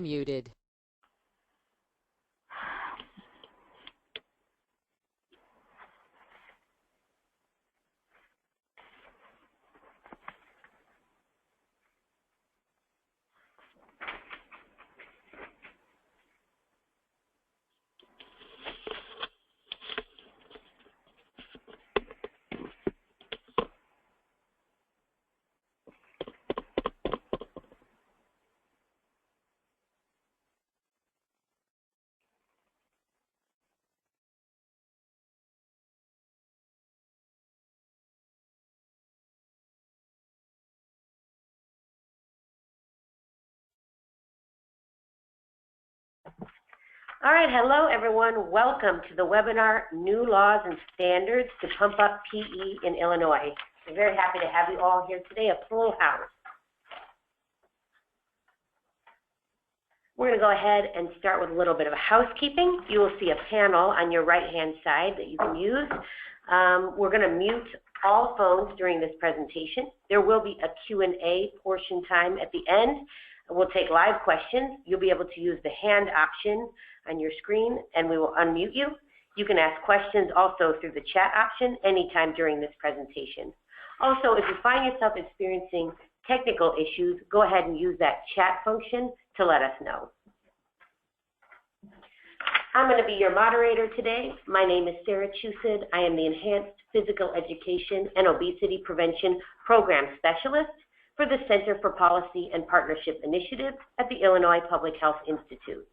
muted. All right, hello everyone. Welcome to the webinar, New Laws and Standards to Pump Up PE in Illinois. We're very happy to have you all here today, a full house. We're going to go ahead and start with a little bit of housekeeping. You will see a panel on your right-hand side that you can use. We're going to mute all phones during this presentation. There will be a Q&A portion time at the end. We'll take live questions. You'll be able to use the hand option on your screen, and we will unmute you. You can ask questions also through the chat option anytime during this presentation. Also, if you find yourself experiencing technical issues, go ahead and use that chat function to let us know. I'm going to be your moderator today. My name is Sarah Chused. I am the Enhanced Physical Education and Obesity Prevention Program Specialist for the Center for Policy and Partnership Initiatives at the Illinois Public Health Institute.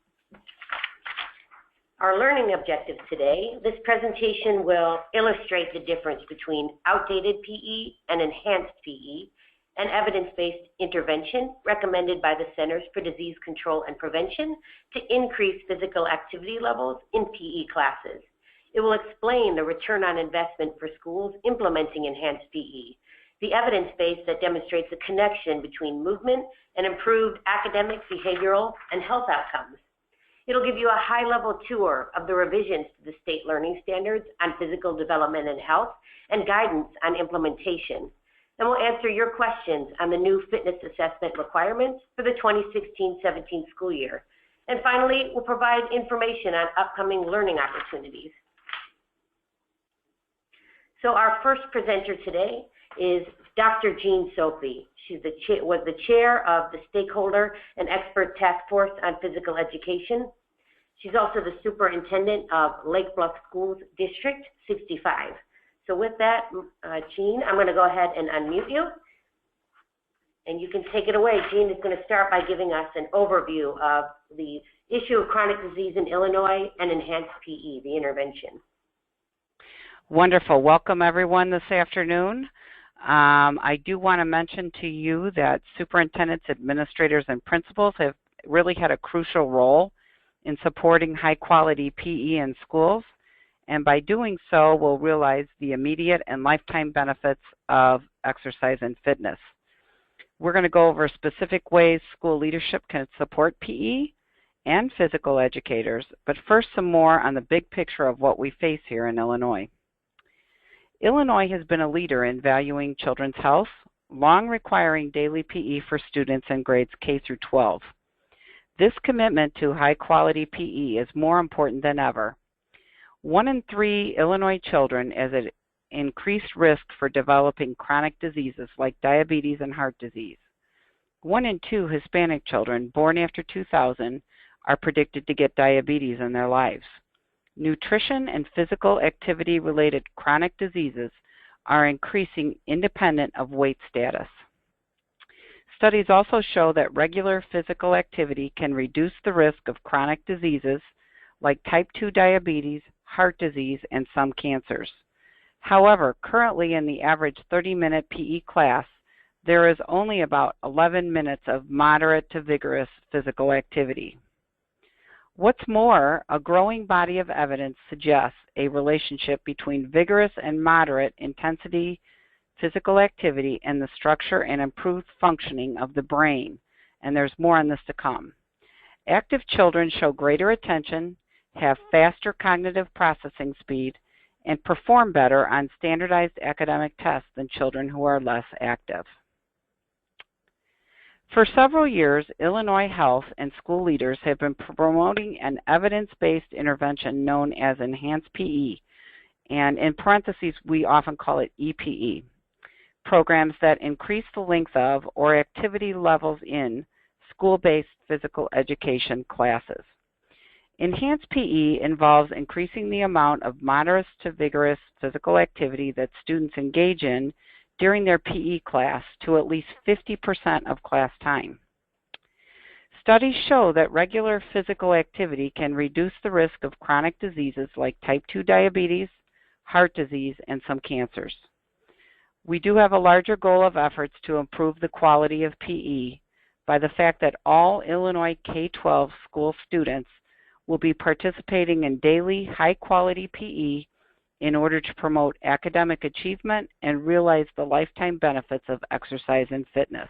Our learning objectives today, this presentation will illustrate the difference between outdated PE and enhanced PE and evidence-based intervention recommended by the Centers for Disease Control and Prevention to increase physical activity levels in PE classes. It will explain the return on investment for schools implementing enhanced PE, the evidence base that demonstrates a connection between movement and improved academic, behavioral, and health outcomes. It'll give you a high-level tour of the revisions to the state learning standards on physical development and health and guidance on implementation. And we'll answer your questions on the new fitness assessment requirements for the 2016-17 school year. And finally, we'll provide information on upcoming learning opportunities. So our first presenter today is Dr. Jean Sophie. She was the chair of the Stakeholder and Expert Task Force on Physical Education. She's also the superintendent of Lake Bluff Schools District 65. So with that, Jean, I'm going to go ahead and unmute you. And you can take it away. Jean is going to start by giving us an overview of the issue of chronic disease in Illinois and enhanced PE, the intervention. Wonderful. Welcome, everyone, this afternoon. I do want to mention to you that superintendents, administrators, and principals have really had a crucial role in supporting high-quality PE in schools, and by doing so, we'll realize the immediate and lifetime benefits of exercise and fitness. We're going to go over specific ways school leadership can support PE and physical educators, but first some more on the big picture of what we face here in Illinois. Illinois has been a leader in valuing children's health, long requiring daily PE for students in grades K through 12. This commitment to high-quality PE is more important than ever. 1 in 3 Illinois children is at increased risk for developing chronic diseases like diabetes and heart disease. 1 in 2 Hispanic children born after 2000 are predicted to get diabetes in their lives. Nutrition and physical activity-related chronic diseases are increasing independent of weight status. Studies also show that regular physical activity can reduce the risk of chronic diseases like type 2 diabetes, heart disease, and some cancers. However, currently in the average 30-minute PE class, there is only about 11 minutes of moderate to vigorous physical activity. What's more, a growing body of evidence suggests a relationship between vigorous and moderate intensity physical activity and the structure and improved functioning of the brain, and there's more on this to come. Active children show greater attention, have faster cognitive processing speed, and perform better on standardized academic tests than children who are less active. For several years, Illinois health and school leaders have been promoting an evidence-based intervention known as enhanced PE, and in parentheses, we often call it EPE, programs that increase the length of or activity levels in school-based physical education classes. Enhanced PE involves increasing the amount of moderate to vigorous physical activity that students engage in during their PE class to at least 50% of class time. Studies show that regular physical activity can reduce the risk of chronic diseases like type 2 diabetes, heart disease, and some cancers. We do have a larger goal of efforts to improve the quality of PE by the fact that all Illinois K-12 school students will be participating in daily high-quality PE in order to promote academic achievement and realize the lifetime benefits of exercise and fitness.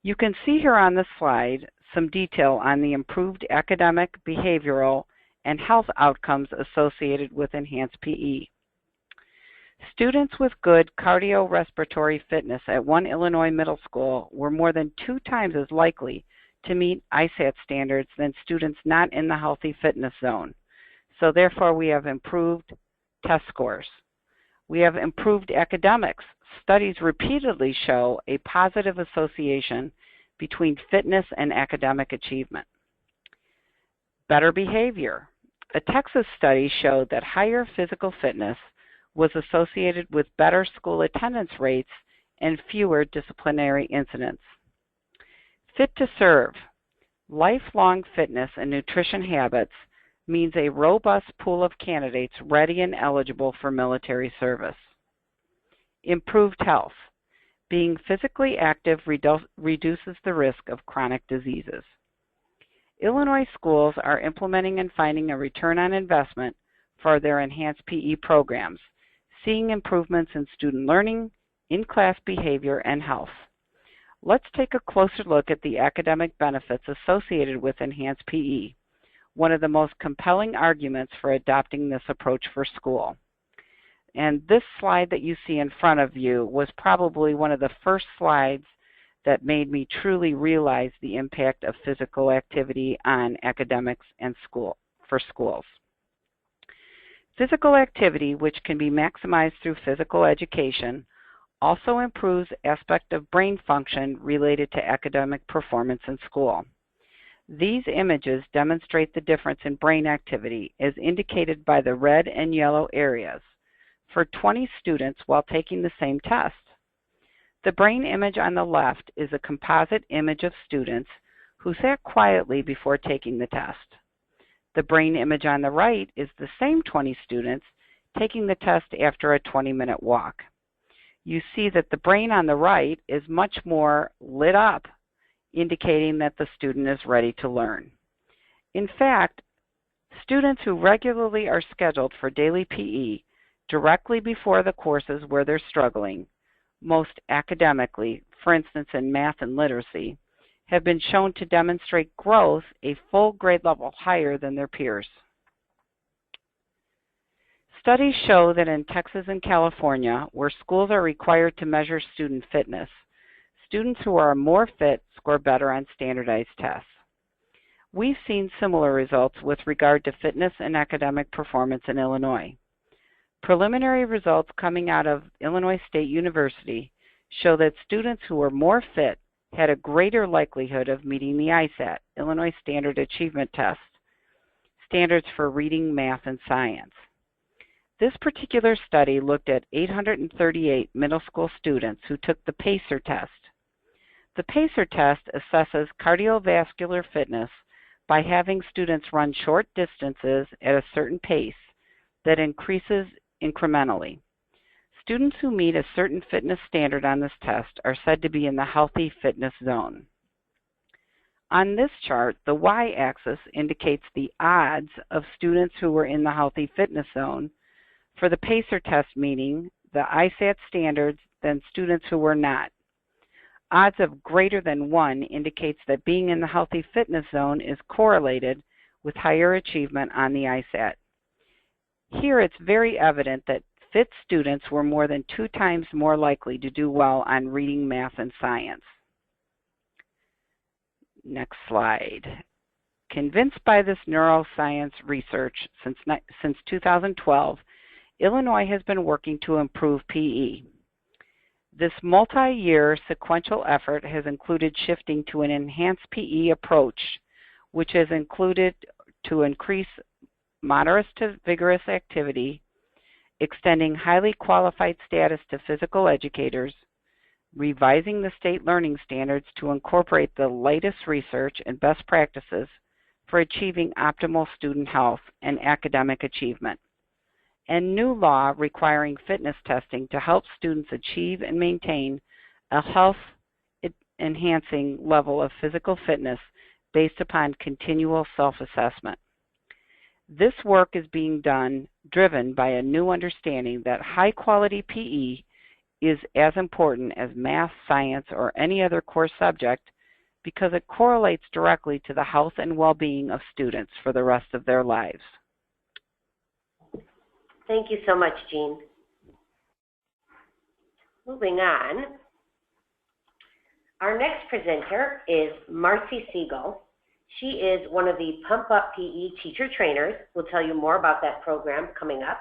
You can see here on this slide some detail on the improved academic, behavioral, and health outcomes associated with enhanced PE. Students with good cardiorespiratory fitness at one Illinois middle school were more than 2 times as likely to meet ISAT standards than students not in the healthy fitness zone. So therefore, we have improved test scores. We have improved academics. Studies repeatedly show a positive association between fitness and academic achievement. Better behavior. A Texas study showed that higher physical fitness was associated with better school attendance rates and fewer disciplinary incidents. Fit to serve. Lifelong fitness and nutrition habits means a robust pool of candidates ready and eligible for military service. Improved health. Being physically active reduces the risk of chronic diseases. Illinois schools are implementing and finding a return on investment for their enhanced PE programs, seeing improvements in student learning, in-class behavior, and health. Let's take a closer look at the academic benefits associated with enhanced PE, one of the most compelling arguments for adopting this approach for school. And this slide that you see in front of you was probably one of the first slides that made me truly realize the impact of physical activity on academics and for schools. Physical activity, which can be maximized through physical education, also improves aspect of brain function related to academic performance in school. These images demonstrate the difference in brain activity as indicated by the red and yellow areas for 20 students while taking the same test. The brain image on the left is a composite image of students who sat quietly before taking the test. The brain image on the right is the same 20 students taking the test after a 20-minute walk. You see that the brain on the right is much more lit up, indicating that the student is ready to learn. In fact, students who regularly are scheduled for daily PE directly before the courses where they're struggling, most academically, for instance in math and literacy, have been shown to demonstrate growth a full grade level higher than their peers. Studies show that in Texas and California, where schools are required to measure student fitness, students who are more fit score better on standardized tests. We've seen similar results with regard to fitness and academic performance in Illinois. Preliminary results coming out of Illinois State University show that students who were more fit had a greater likelihood of meeting the ISAT, Illinois Standard Achievement Test, standards for reading, math, and science. This particular study looked at 838 middle school students who took the PACER test. The PACER test assesses cardiovascular fitness by having students run short distances at a certain pace that increases incrementally. Students who meet a certain fitness standard on this test are said to be in the healthy fitness zone. On this chart, the y-axis indicates the odds of students who were in the healthy fitness zone for the PACER test meeting the ISAT standards than students who were not. Odds of greater than 1 indicates that being in the healthy fitness zone is correlated with higher achievement on the ISAT. Here it's very evident that fit students were more than 2 times more likely to do well on reading, math, and science. Next slide. Convinced by this neuroscience research since 2012, Illinois has been working to improve PE. This multi-year sequential effort has included shifting to an enhanced PE approach, which has included to increase moderate to vigorous activity, extending highly qualified status to physical educators, revising the state learning standards to incorporate the latest research and best practices for achieving optimal student health and academic achievement, and new law requiring fitness testing to help students achieve and maintain a health-enhancing level of physical fitness based upon continual self-assessment. This work is being driven by a new understanding that high-quality PE is as important as math, science, or any other core subject because it correlates directly to the health and well-being of students for the rest of their lives. Thank you so much, Jean. Moving on, our next presenter is Marcy Siegel. She is one of the Pump Up PE teacher trainers. We'll tell you more about that program coming up.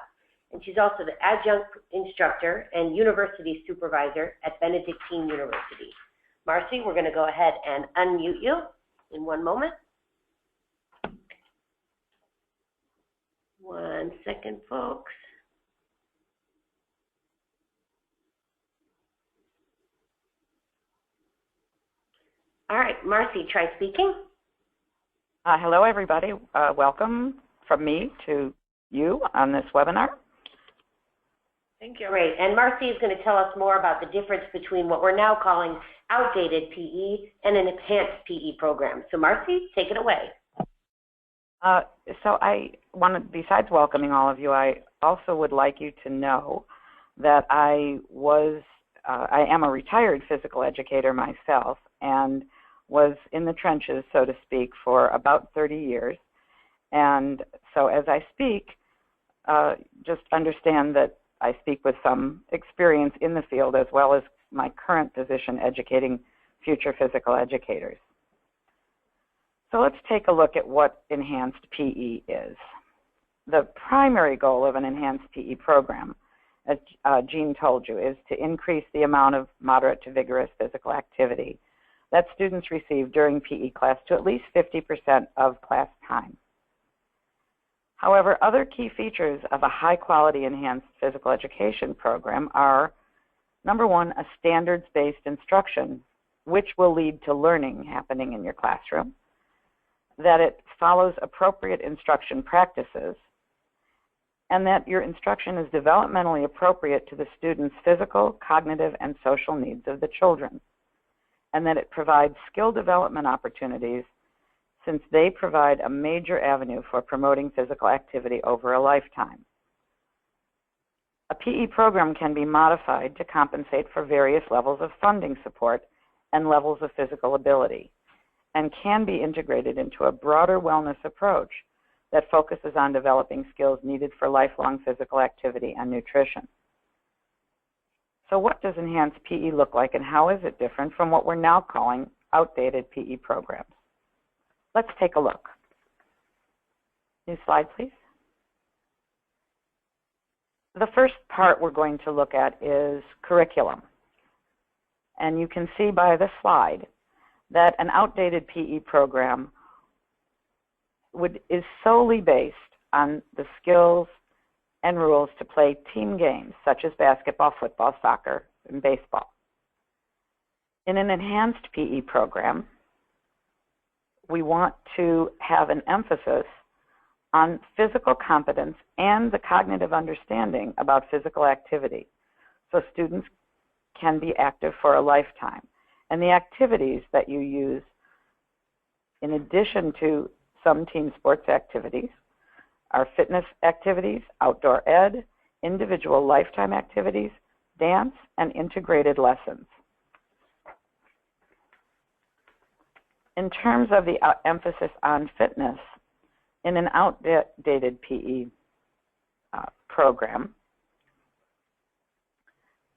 And she's also the adjunct instructor and university supervisor at Benedictine University. Marcy, we're going to go ahead and unmute you in one moment. 1 second, folks. All right, Marcy, try speaking. Hello, everybody. Welcome from me to you on this webinar. Thank you. Great. And Marcy is going to tell us more about the difference between what we're now calling outdated PE and an enhanced PE program. So Marcy, take it away. So I want to, besides welcoming all of you, I also would like you to know that I am a retired physical educator myself and was in the trenches, so to speak, for about 30 years. And so as I speak, just understand that I speak with some experience in the field as well as my current position educating future physical educators. So let's take a look at what enhanced PE is. The primary goal of an enhanced PE program, as Jean told you, is to increase the amount of moderate to vigorous physical activity that students receive during PE class to at least 50% of class time. However, other key features of a high-quality enhanced physical education program are, number one, a standards-based instruction, which will lead to learning happening in your classroom, that it follows appropriate instruction practices, and that your instruction is developmentally appropriate to the student's physical, cognitive, and social needs of the children, and that it provides skill development opportunities since they provide a major avenue for promoting physical activity over a lifetime. A PE program can be modified to compensate for various levels of funding support and levels of physical ability, and can be integrated into a broader wellness approach that focuses on developing skills needed for lifelong physical activity and nutrition. So what does enhanced PE look like, and how is it different from what we're now calling outdated PE programs? Let's take a look. New slide, please. The first part we're going to look at is curriculum. And you can see by the slide that an outdated PE program is solely based on the skills and rules to play team games such as basketball, football, soccer, and baseball. In an enhanced PE program, we want to have an emphasis on physical competence and the cognitive understanding about physical activity, so students can be active for a lifetime. And the activities that you use, in addition to some team sports activities, are fitness activities, outdoor ed, individual lifetime activities, dance, and integrated lessons. In terms of the emphasis on fitness, in an outdated PE program,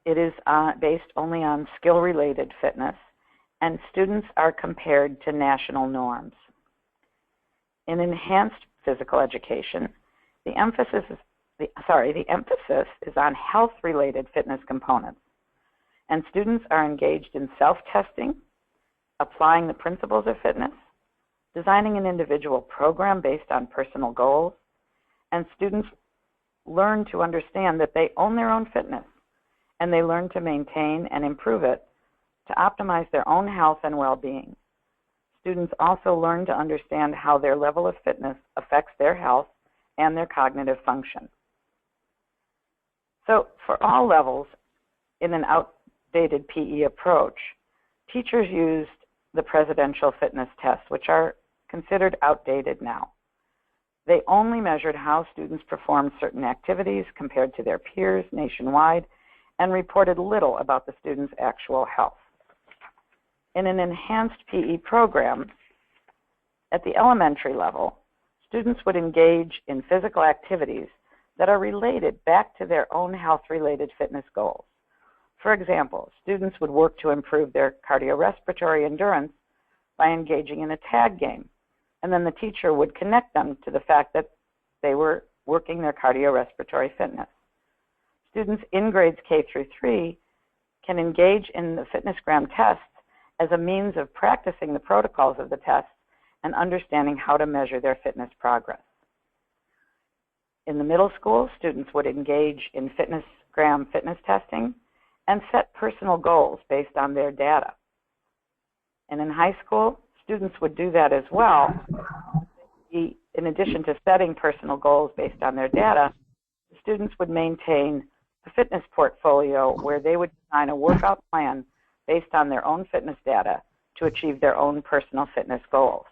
it is based only on skill-related fitness and students are compared to national norms. In enhanced physical education, the emphasis is on health-related fitness components, and students are engaged in self-testing, applying the principles of fitness, designing an individual program based on personal goals, and students learn to understand that they own their own fitness, and they learn to maintain and improve it to optimize their own health and well-being. Students also learn to understand how their level of fitness affects their health and their cognitive function. So for all levels, in an outdated PE approach, teachers used the presidential fitness tests, which are considered outdated now. They only measured how students performed certain activities compared to their peers nationwide and reported little about the students' actual health. In an enhanced PE program, at the elementary level, students would engage in physical activities that are related back to their own health-related fitness goals. For example, students would work to improve their cardiorespiratory endurance by engaging in a tag game, and then the teacher would connect them to the fact that they were working their cardiorespiratory fitness. Students in grades K through 3 can engage in the FitnessGram tests as a means of practicing the protocols of the tests and understanding how to measure their fitness progress. In the middle school, students would engage in FitnessGram fitness testing and set personal goals based on their data. And in high school, students would do that as well. In addition to setting personal goals based on their data, students would maintain a fitness portfolio where they would design a workout plan based on their own fitness data to achieve their own personal fitness goals.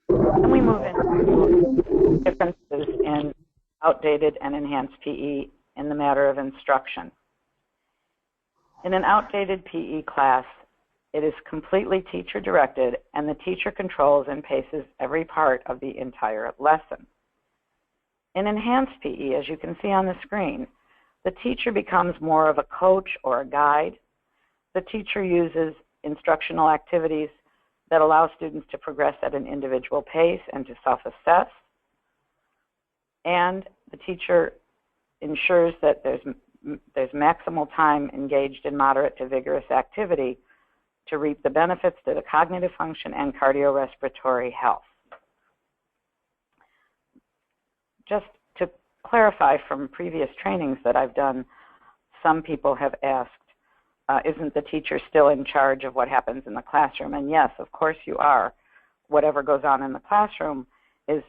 Then we move into differences in outdated and enhanced PE in the matter of instruction. In an outdated PE class, it is completely teacher-directed, and the teacher controls and paces every part of the entire lesson. In enhanced PE, as you can see on the screen, the teacher becomes more of a coach or a guide. The teacher uses instructional activities that allow students to progress at an individual pace and to self-assess. And the teacher ensures that there's maximal time engaged in moderate to vigorous activity to reap the benefits to the cognitive function and cardiorespiratory health. Just to clarify from previous trainings that I've done, some people have asked, isn't the teacher still in charge of what happens in the classroom? And yes, of course you are. Whatever goes on in the classroom is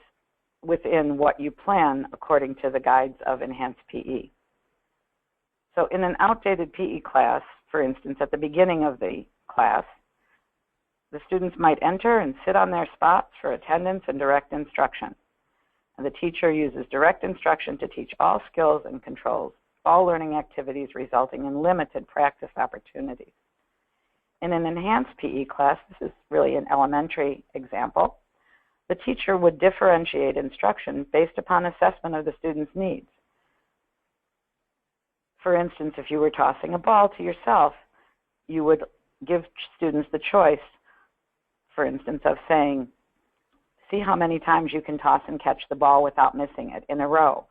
within what you plan according to the guides of enhanced PE. So in an outdated PE class, for instance, at the beginning of the class, the students might enter and sit on their spots for attendance and direct instruction. And the teacher uses direct instruction to teach all skills and controls all learning activities, resulting in limited practice opportunities. In an enhanced PE class, this is really an elementary example, the teacher would differentiate instruction based upon assessment of the student's needs. For instance, if you were tossing a ball to yourself, you would give students the choice, for instance, of saying, see how many times you can toss and catch the ball without missing it in a row.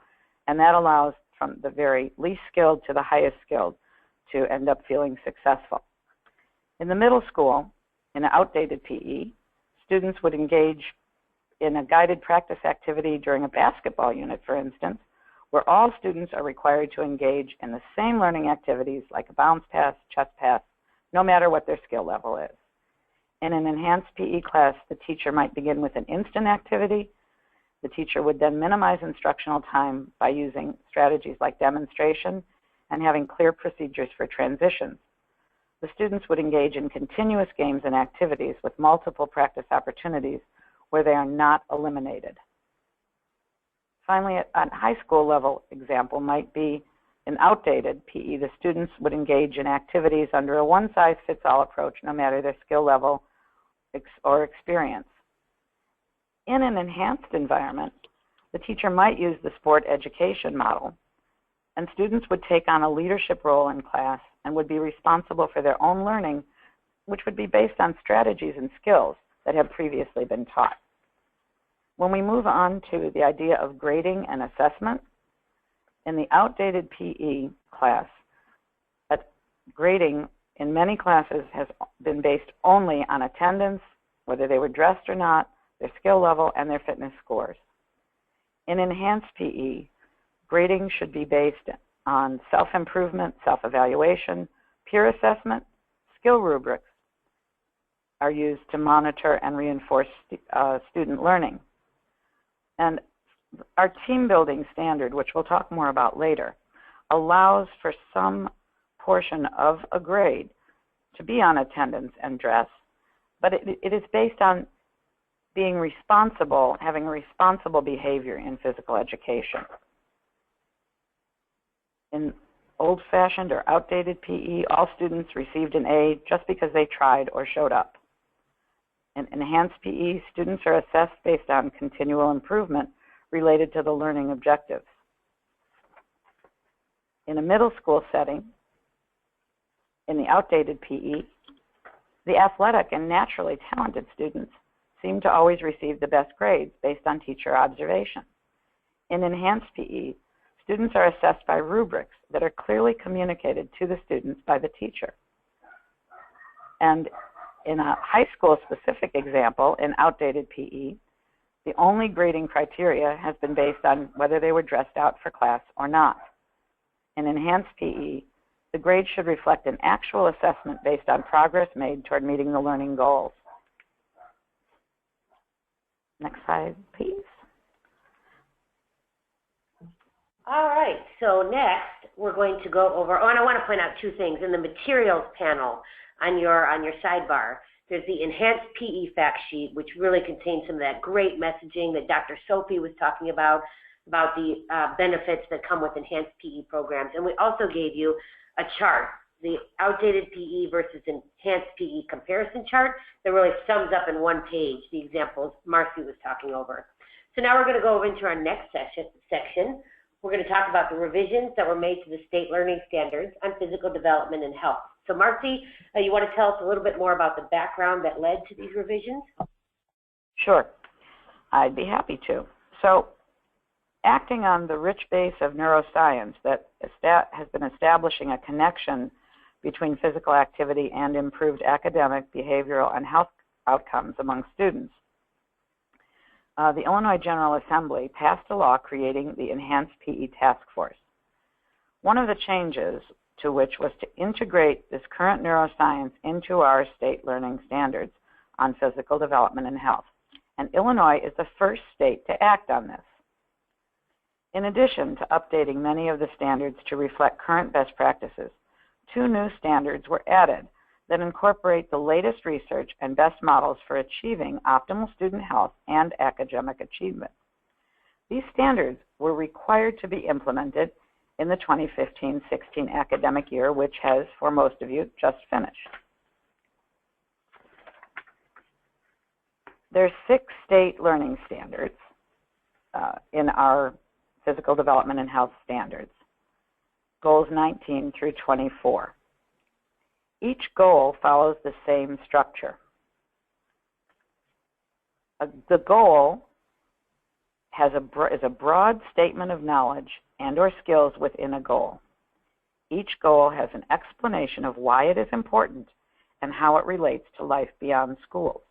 And that allows from the very least skilled to the highest skilled to end up feeling successful. In the middle school, in an outdated PE, students would engage in a guided practice activity during a basketball unit, for instance, where all students are required to engage in the same learning activities like a bounce pass, chest pass, no matter what their skill level is. In an enhanced PE class, the teacher might begin with an instant activity. The teacher would then minimize instructional time by using strategies like demonstration and having clear procedures for transitions. The students would engage in continuous games and activities with multiple practice opportunities where they are not eliminated. Finally, a high school level example might be an outdated PE. The students would engage in activities under a one-size-fits-all approach, no matter their skill level or experience. In an enhanced environment, the teacher might use the sport education model, and students would take on a leadership role in class and would be responsible for their own learning which would be based on strategies and skills that have previously been taught. When we move on to the idea of grading and assessment, in the outdated PE class, grading in many classes has been based only on attendance, whether they were dressed or not, their skill level, and their fitness scores. In enhanced PE, grading should be based on self-improvement, self-evaluation, peer assessment. Skill rubrics are used to monitor and reinforce student learning. And our team building standard, which we'll talk more about later, allows for some portion of a grade to be on attendance and dress, but it is based on being responsible, having a responsible behavior in physical education. In old-fashioned or outdated PE, all students received an A just because they tried or showed up. In enhanced PE, students are assessed based on continual improvement related to the learning objectives. In a middle school setting, in the outdated PE, the athletic and naturally talented students seem to always receive the best grades based on teacher observation. In enhanced PE, students are assessed by rubrics that are clearly communicated to the students by the teacher. And in a high school specific example, in outdated PE, the only grading criteria has been based on whether they were dressed out for class or not. In enhanced PE, the grade should reflect an actual assessment based on progress made toward meeting the learning goals. Next slide, please. All right, so next we're going to go over, and I want to point out two things. In the materials panel on your sidebar, there's the enhanced PE fact sheet, which really contains some of that great messaging that Dr. Sophie was talking about the benefits that come with enhanced PE programs. And we also gave you a chart, the outdated PE versus enhanced PE comparison chart that really sums up in one page the examples Marcy was talking over. So now we're going to go over into our next section. We're going to talk about the revisions that were made to the state learning standards on physical development and health. So Marcy, you want to tell us a little bit more about the background that led to these revisions? Sure, I'd be happy to. So, acting on the rich base of neuroscience that has been establishing a connection between physical activity and improved academic, behavioral, and health outcomes among students, the Illinois General Assembly passed a law creating the Enhanced PE Task Force. One of the changes to which was to integrate this current neuroscience into our state learning standards on physical development and health. And Illinois is the first state to act on this. In addition to updating many of the standards to reflect current best practices, 2 new standards were added that incorporate the latest research and best models for achieving optimal student health and academic achievement. These standards were required to be implemented in the 2015-16 academic year, which has, for most of you, just finished. There are 6 state learning standards in our physical development and health standards, goals 19 through 24. Each goal follows the same structure. The goal is a broad statement of knowledge and or skills within a goal. Each goal has an explanation of why it is important and how it relates to life beyond schools.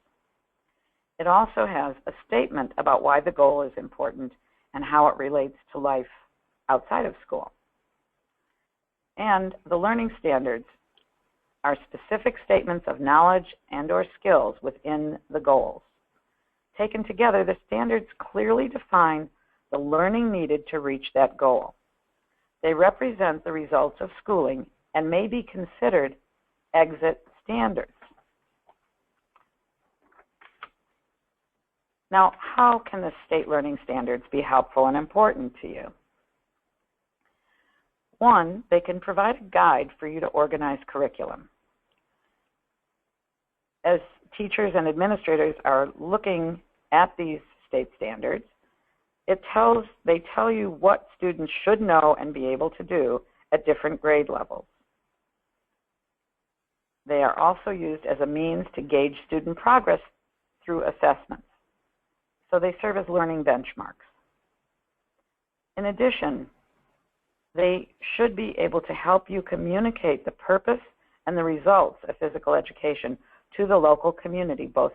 It also has a statement about why the goal is important and how it relates to life outside of school. And the learning standards are specific statements of knowledge and or skills within the goals. Taken together, the standards clearly define the learning needed to reach that goal. They represent the results of schooling and may be considered exit standards. Now, how can the state learning standards be helpful and important to you? 1, they can provide a guide for you to organize curriculum. As teachers and administrators are looking at these state standards, they tell you what students should know and be able to do at different grade levels. They are also used as a means to gauge student progress through assessments. So they serve as learning benchmarks. In addition, they should be able to help you communicate the purpose and the results of physical education to the local community, both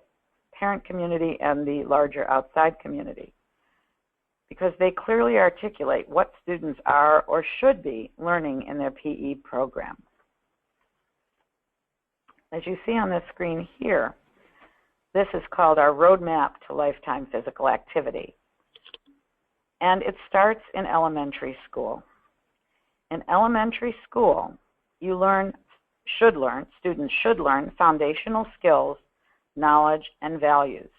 parent community and the larger outside community, because they clearly articulate what students are or should be learning in their PE program. As you see on this screen here, this is called our Roadmap to Lifetime Physical Activity. And it starts in elementary school. In elementary school, students should learn foundational skills, knowledge, and values.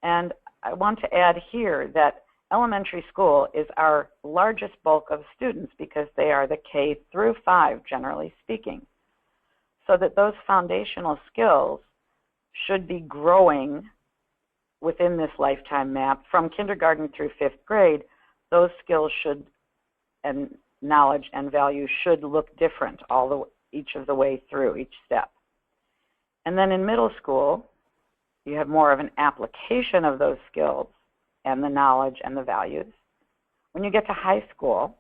And I want to add here that elementary school is our largest bulk of students because they are the K through 5, generally speaking. So that those foundational skills should be growing within this lifetime map from kindergarten through 5th grade. Those skills should, and knowledge and values should look different each of the way through each step. And then in middle school, you have more of an application of those skills and the knowledge and the values. When you get to high school,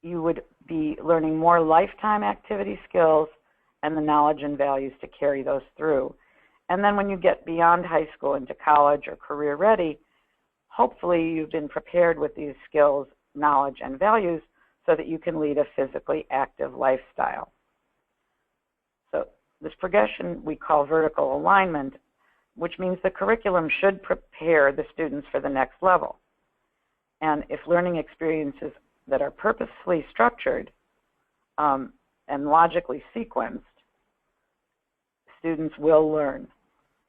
you would be learning more lifetime activity skills and the knowledge and values to carry those through. And then when you get beyond high school into college or career ready, hopefully you've been prepared with these skills, knowledge, and values so that you can lead a physically active lifestyle. So this progression we call vertical alignment, which means the curriculum should prepare the students for the next level. And if learning experiences that are purposefully structured and logically sequenced, students will learn.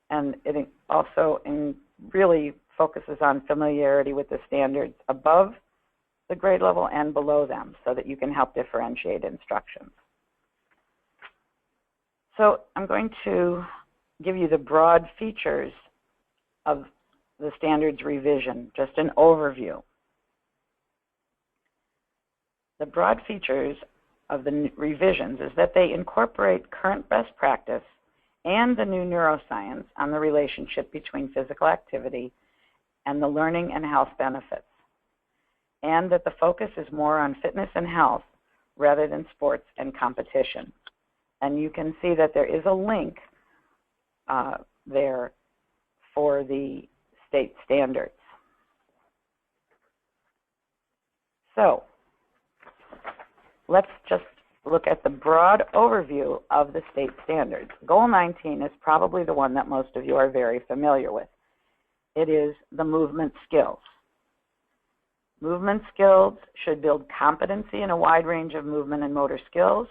And it also really focuses on familiarity with the standards above the grade level and below them so that you can help differentiate instructions. So I'm going to give you the broad features of the standards revision, just an overview. The broad features of the revisions is that they incorporate current best practice and the new neuroscience on the relationship between physical activity and the learning and health benefits, and that the focus is more on fitness and health rather than sports and competition. And you can see that there is a link there for the state standards. So let's just look at the broad overview of the state standards. Goal 19 is probably the one that most of you are very familiar with. It is the movement skills. Movement skills should build competency in a wide range of movement and motor skills,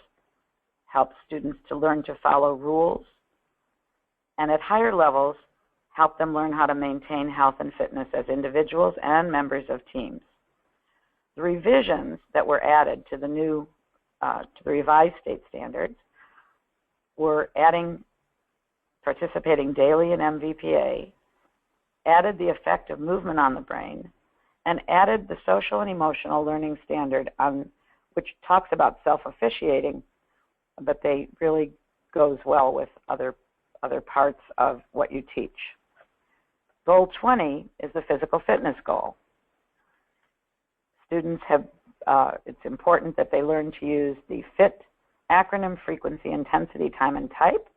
help students to learn to follow rules, and at higher levels, help them learn how to maintain health and fitness as individuals and members of teams. The revisions that were added to the revised state standards were adding participating daily in MVPA, added the effect of movement on the brain, and added the social and emotional learning standard, which talks about self-officiating, but they really goes well with other parts of what you teach. Goal 20 is the physical fitness goal. Students have, it's important that they learn to use the FIT acronym, frequency, intensity, time, and type.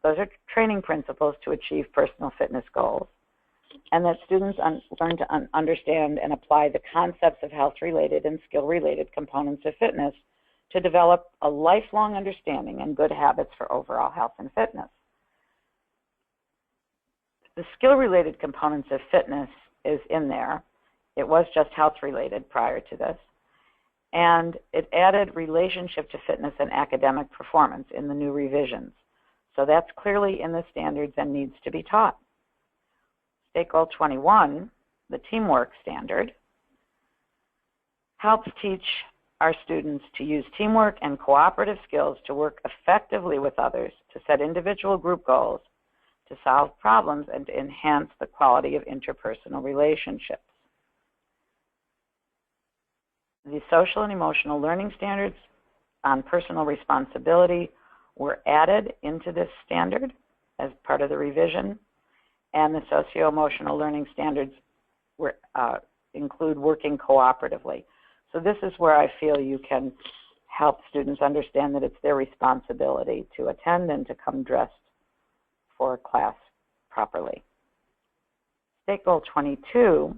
Those are training principles to achieve personal fitness goals. And that students learn to understand and apply the concepts of health-related and skill-related components of fitness to develop a lifelong understanding and good habits for overall health and fitness. The skill-related components of fitness is in there. It was just health-related prior to this. And it added relationship to fitness and academic performance in the new revisions. So that's clearly in the standards and needs to be taught. State Goal 21, the teamwork standard, helps teach our students to use teamwork and cooperative skills to work effectively with others, to set individual group goals, to solve problems, and to enhance the quality of interpersonal relationships. The social and emotional learning standards on personal responsibility were added into this standard as part of the revision, and the socio-emotional learning standards were, include working cooperatively. So this is where I feel you can help students understand that it's their responsibility to attend and to come dressed for class properly. State Goal 22,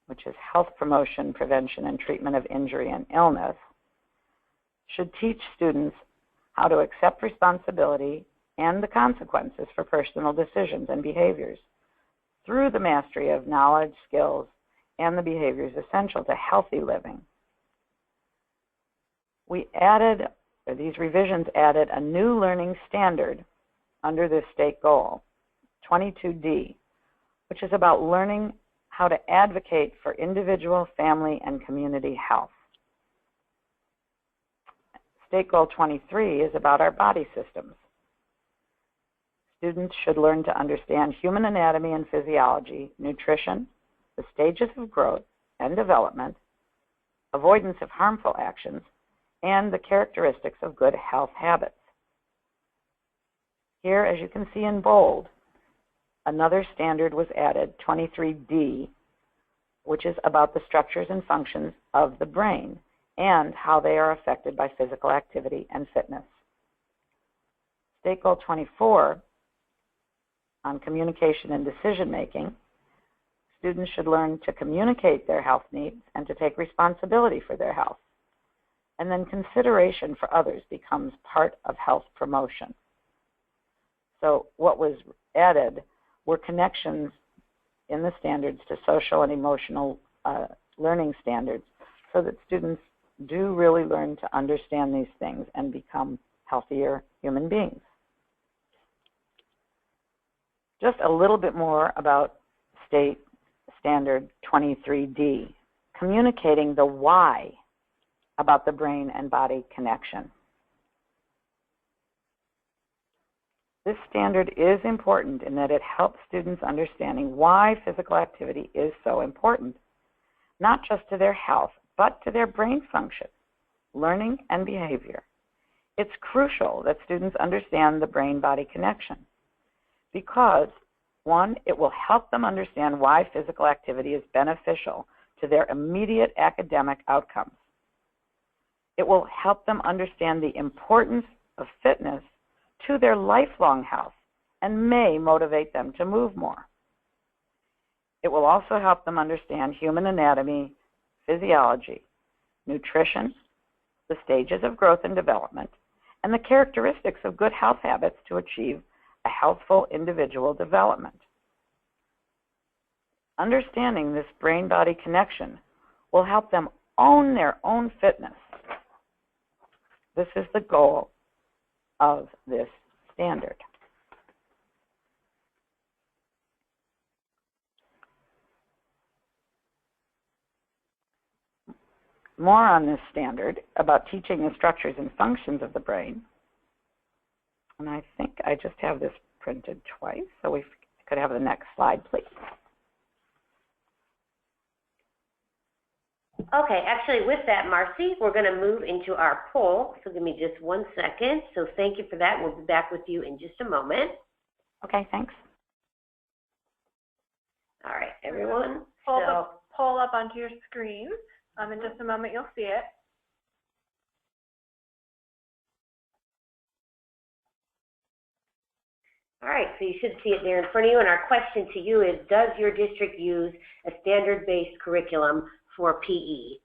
which is health promotion, prevention, and treatment of injury and illness, should teach students how to accept responsibility and the consequences for personal decisions and behaviors through the mastery of knowledge, skills, and the behaviors essential to healthy living. We added, or these revisions added, a new learning standard under this state goal, 22D, which is about learning how to advocate for individual, family, and community health. State Goal 23 is about our body systems. Students should learn to understand human anatomy and physiology, nutrition, the stages of growth and development, avoidance of harmful actions, and the characteristics of good health habits. Here, as you can see in bold, another standard was added, 23D, which is about the structures and functions of the brain and how they are affected by physical activity and fitness. State Goal 24, on communication and decision-making, students should learn to communicate their health needs and to take responsibility for their health. And then consideration for others becomes part of health promotion. So what was added were connections in the standards to social and emotional learning standards so that students do really learn to understand these things and become healthier human beings. Just a little bit more about State Standard 23D, communicating the why about the brain and body connection. This standard is important in that it helps students understanding why physical activity is so important, not just to their health, but to their brain function, learning, and behavior. It's crucial that students understand the brain-body connection because, one, it will help them understand why physical activity is beneficial to their immediate academic outcomes. It will help them understand the importance of fitness to their lifelong health and may motivate them to move more. It will also help them understand human anatomy, physiology, nutrition, the stages of growth and development, and the characteristics of good health habits to achieve a healthful individual development. Understanding this brain-body connection will help them own their own fitness. This is the goal of this standard. More on this standard about teaching the structures and functions of the brain. And I think I just have this printed twice, so we could have the next slide, please. Okay, actually with that, Marcy, we're going to move into our poll. So give me just 1 second. So thank you for that. We'll be back with you in just a moment. Okay, thanks. All right, everyone. Pull the poll up onto your screen. In just a moment, you'll see it. All right, so you should see it there in front of you. And our question to you is, does your district use a standard-based curriculum for PE?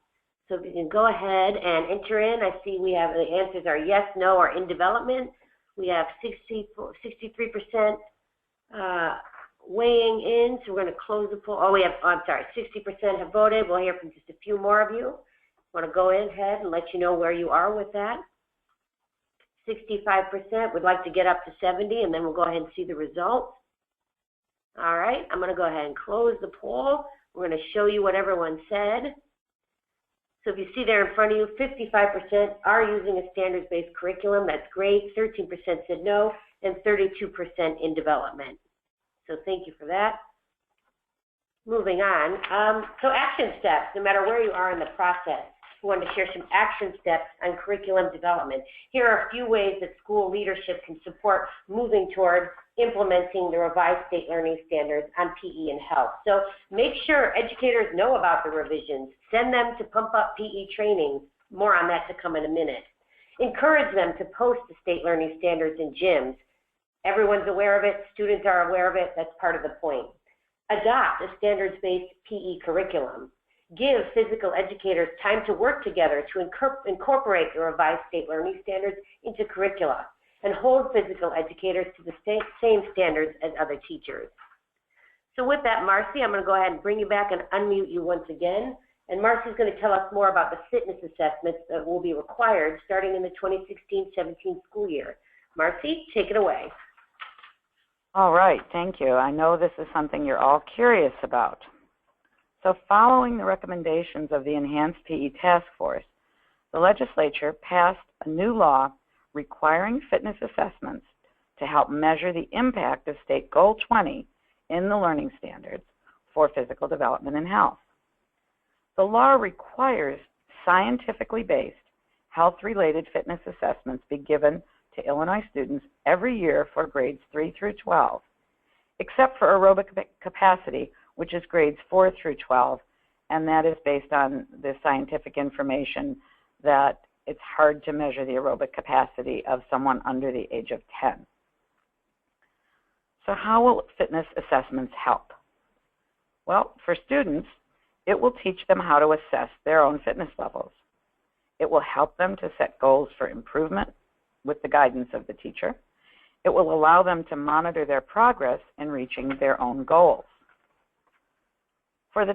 So if you can go ahead and enter in. I see we have the answers are yes, no, or in development. We have 63% weighing in, so we're going to close the poll. Oh, we have, I'm sorry, 60% have voted. We'll hear from just a few more of you. I want to go ahead and let you know where you are with that. 65% would like to get up to 70, and then we'll go ahead and see the results. All right, I'm going to go ahead and close the poll. We're going to show you what everyone said. So if you see there in front of you, 55% are using a standards-based curriculum. That's great. 13% said no, and 32% in development. So thank you for that. Moving on. So action steps, no matter where you are in the process. who wanted to share some action steps on curriculum development. Here are a few ways that school leadership can support moving toward implementing the revised state learning standards on PE and health. So make sure educators know about the revisions. Send them to pump up PE training. More on that to come in a minute. Encourage them to post the state learning standards in gyms. Everyone's aware of it. Students are aware of it. That's part of the point. Adopt a standards-based PE curriculum. Give physical educators time to work together to incorporate the revised state learning standards into curricula, and hold physical educators to the same standards as other teachers. So with that, Marcy, I'm going to go ahead and bring you back and unmute you once again. And Marcy's going to tell us more about the fitness assessments that will be required starting in the 2016-17 school year. Marcy, take it away. All right, thank you. I know this is something you're all curious about. So following the recommendations of the Enhanced PE Task Force, the legislature passed a new law requiring fitness assessments to help measure the impact of State Goal 20 in the learning standards for physical development and health. The law requires scientifically based health-related fitness assessments be given to Illinois students every year for grades 3 through 12, except for aerobic capacity, which is grades 4 through 12, and that is based on the scientific information that it's hard to measure the aerobic capacity of someone under the age of 10. So how will fitness assessments help? Well, for students, it will teach them how to assess their own fitness levels. It will help them to set goals for improvement with the guidance of the teacher. It will allow them to monitor their progress in reaching their own goals. For the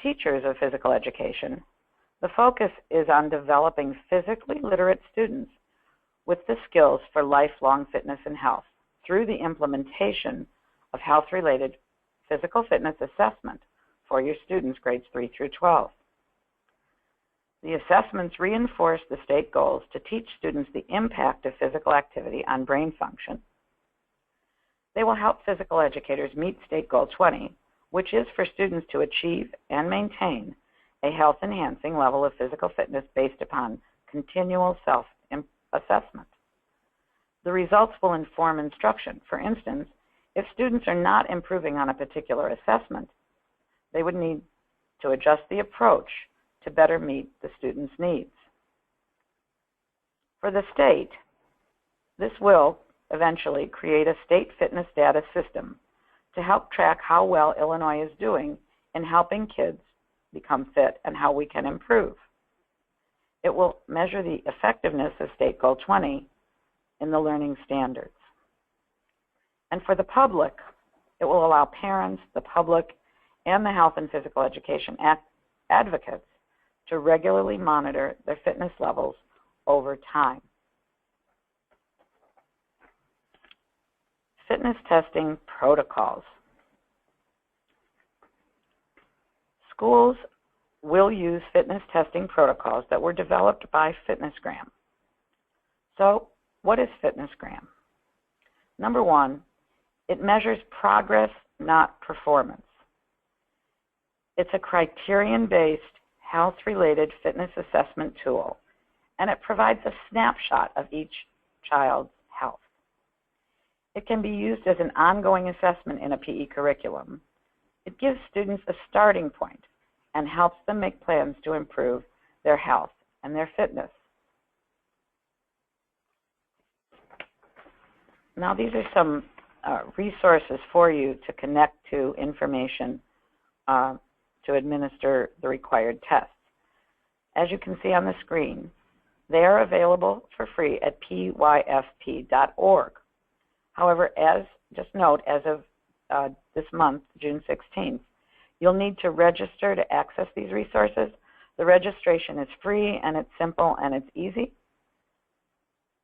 teachers of physical education, the focus is on developing physically literate students with the skills for lifelong fitness and health through the implementation of health-related physical fitness assessment for your students grades 3 through 12. The assessments reinforce the state goals to teach students the impact of physical activity on brain function. They will help physical educators meet State Goal 20, which is for students to achieve and maintain a health-enhancing level of physical fitness based upon continual self-assessment. The results will inform instruction. For instance, if students are not improving on a particular assessment, they would need to adjust the approach to better meet the student's needs. For the state, this will eventually create a state fitness data system to help track how well Illinois is doing in helping kids become fit and how we can improve. It will measure the effectiveness of State Goal 20 in the learning standards. And for the public, it will allow parents, the public, and the health and physical education advocates to regularly monitor their fitness levels over time. Fitness testing protocols. Schools will use fitness testing protocols that were developed by FitnessGram. So, what is FitnessGram? Number one, it measures progress, not performance. It's a criterion-based, health-related fitness assessment tool, and it provides a snapshot of each child's health. It can be used as an ongoing assessment in a PE curriculum. It gives students a starting point and helps them make plans to improve their health and their fitness. Now, these are some resources for you to connect to information to administer the required tests. As you can see on the screen, they are available for free at pyfp.org. However, just note, as of this month, June 16th, you'll need to register to access these resources. The registration is free, and it's simple, and it's easy.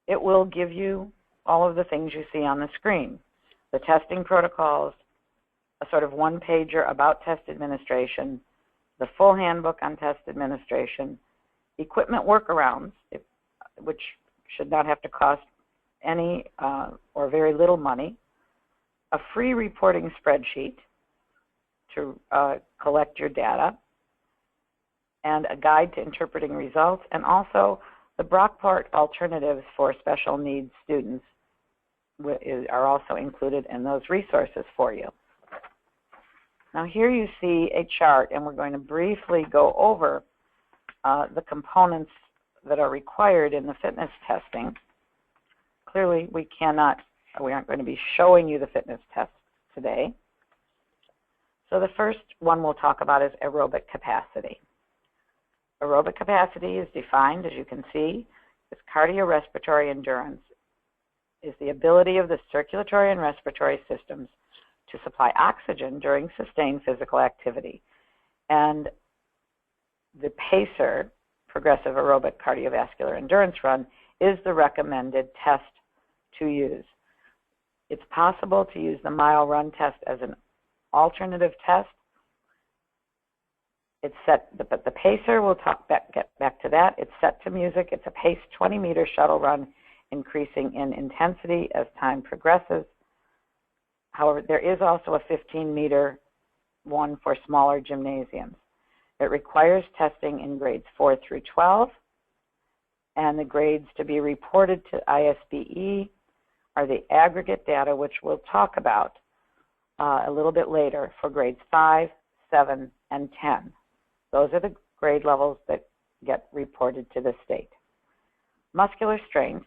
It will give you all of the things you see on the screen: the testing protocols, a sort of one-pager about test administration, the full handbook on test administration, equipment workarounds, which should not have to cost any or very little money, a free reporting spreadsheet to collect your data, and a guide to interpreting results, and also the Brockport alternatives for special needs students are also included in those resources for you. Now here you see a chart, and we're going to briefly go over the components that are required in the fitness testing. Clearly we aren't going to be showing you the fitness tests today. So the first one we'll talk about is aerobic capacity. Aerobic capacity is defined, as you can see, as cardiorespiratory endurance, is the ability of the circulatory and respiratory systems to supply oxygen during sustained physical activity. And the PACER, Progressive Aerobic Cardiovascular Endurance Run, is the recommended test to use. It's possible to use the mile run test as an alternative test. It's set, but the PACER, we'll get back to that. It's set to music. It's a paced 20-meter shuttle run, increasing in intensity as time progresses. However, there is also a 15-meter one for smaller gymnasiums. It requires testing in grades 4 through 12, and the grades to be reported to ISBE are the aggregate data, which we'll talk about a little bit later, for grades 5, 7, and 10. Those are the grade levels that get reported to the state. Muscular strength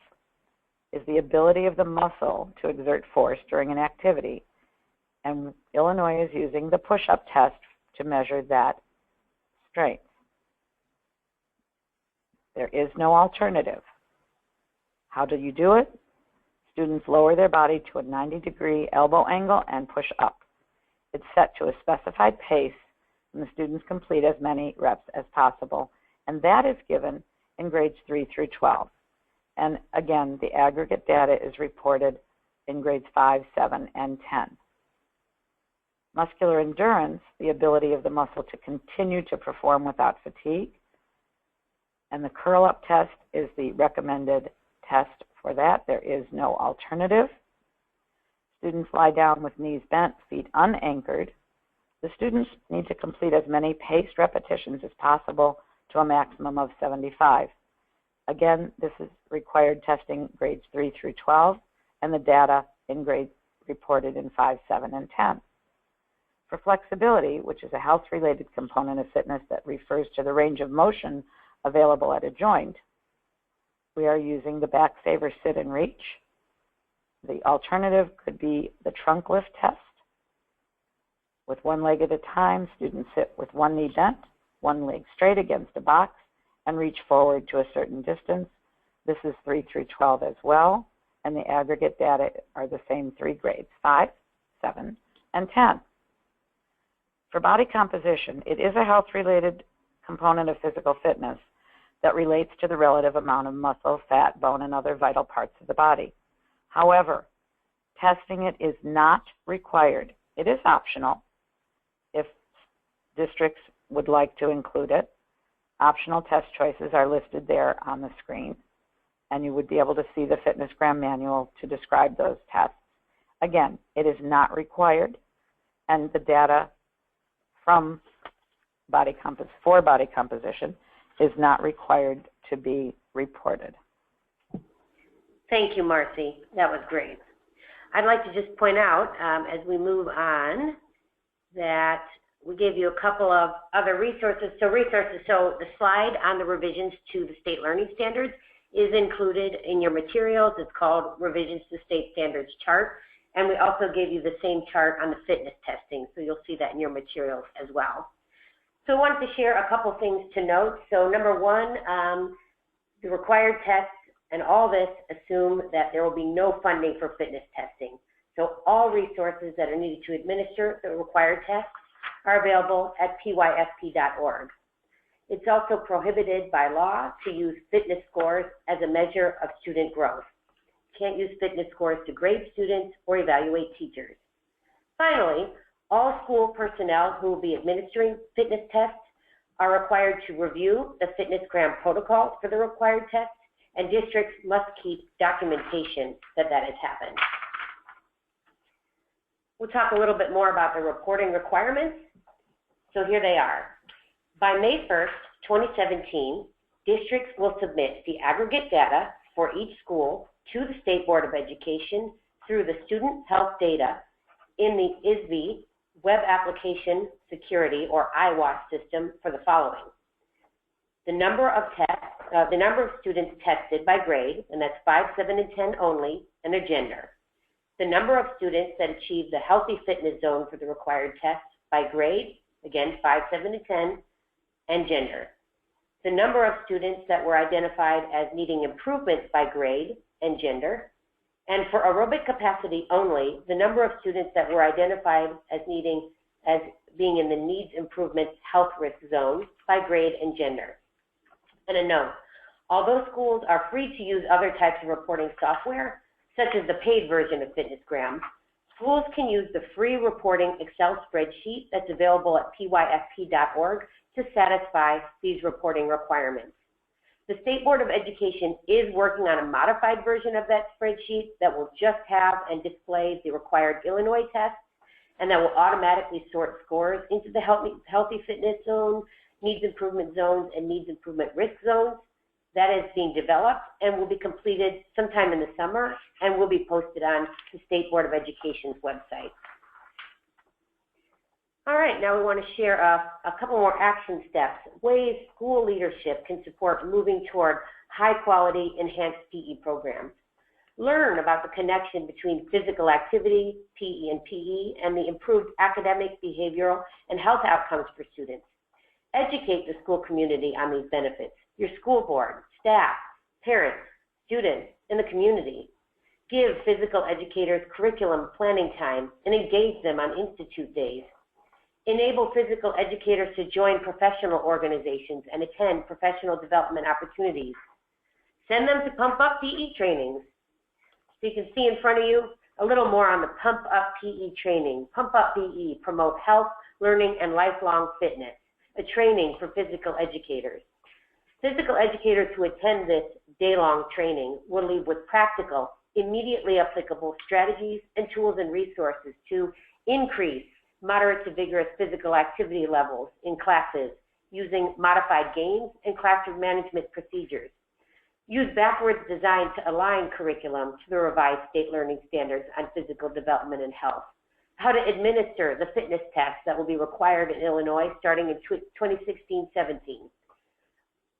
is the ability of the muscle to exert force during an activity, and Illinois is using the push-up test to measure that strength. There is no alternative. How do you do it? Students lower their body to a 90-degree elbow angle and push up. It's set to a specified pace, and the students complete as many reps as possible, and that is given in grades 3 through 12. And again, the aggregate data is reported in grades 5, 7, and 10. Muscular endurance, the ability of the muscle to continue to perform without fatigue, and the curl-up test is the recommended test for that. There is no alternative. Students lie down with knees bent, feet unanchored. The students need to complete as many paced repetitions as possible to a maximum of 75. Again, this is required testing grades 3 through 12, and the data in grades reported in 5, 7, and 10. For flexibility, which is a health-related component of fitness that refers to the range of motion available at a joint, we are using the back saver sit and reach. The alternative could be the trunk lift test. With one leg at a time, students sit with one knee bent, one leg straight against a box, and reach forward to a certain distance. This is 3 through 12 as well, and the aggregate data are the same 3 grades, 5, 7, and 10. For body composition, it is a health-related component of physical fitness that relates to the relative amount of muscle, fat, bone, and other vital parts of the body. However, testing it is not required. It is optional if districts would like to include it. Optional test choices are listed there on the screen, and you would be able to see the FitnessGram manual to describe those tests. Again, it is not required, and the data from body composition is not required to be reported. Thank you, Marcy. That was great. I'd like to just point out, as we move on, that we gave you a couple of other resources. So the slide on the revisions to the state learning standards is included in your materials. It's called Revisions to State Standards Chart. And we also gave you the same chart on the fitness testing, so you'll see that in your materials as well. So I wanted to share a couple things to note. So number one, the required tests and all this assume that there will be no funding for fitness testing. So all resources that are needed to administer the required tests are available at pyfp.org. It's also prohibited by law to use fitness scores as a measure of student growth. Can't use fitness scores to grade students or evaluate teachers. Finally, all school personnel who will be administering fitness tests are required to review the FitnessGram protocols for the required tests, and districts must keep documentation that has happened. We'll talk a little bit more about the reporting requirements. So here they are. By May 1st, 2017, districts will submit the aggregate data for each school to the State Board of Education through the Student Health Data in the ISB Web Application Security, or IWAS system, for the following: the number of students tested by grade, and that's 5, 7, and 10 only, and their gender. The number of students that achieved the healthy fitness zone for the required tests by grade, again 5, 7, and 10, and gender. The number of students that were identified as needing improvement by grade and gender. And for aerobic capacity only, the number of students that were identified as being in the needs improvement health risk zone by grade and gender. And a note, although schools are free to use other types of reporting software, such as the paid version of FitnessGram, schools can use the free reporting Excel spreadsheet that's available at pyfp.org to satisfy these reporting requirements. The State Board of Education is working on a modified version of that spreadsheet that will just have and display the required Illinois tests, and that will automatically sort scores into the healthy fitness zone, needs improvement zones, and needs improvement risk zones. That is being developed and will be completed sometime in the summer and will be posted on the State Board of Education's website. All right, now we want to share a couple more action steps, ways school leadership can support moving toward high-quality enhanced PE programs. Learn about the connection between physical activity, PE and PE, and the improved academic, behavioral, and health outcomes for students. Educate the school community on these benefits, your school board, staff, parents, students, and the community. Give physical educators curriculum planning time and engage them on institute days. Enable physical educators to join professional organizations and attend professional development opportunities. Send them to Pump Up PE trainings. So you can see in front of you a little more on the Pump Up PE training. Pump Up PE promotes health, learning, and lifelong fitness, a training for physical educators. Physical educators who attend this day-long training will leave with practical, immediately applicable strategies and tools and resources to increase moderate to vigorous physical activity levels in classes using modified games and classroom management procedures. Use backwards design to align curriculum to the revised state learning standards on physical development and health. How to administer the fitness tests that will be required in Illinois starting in 2016-17.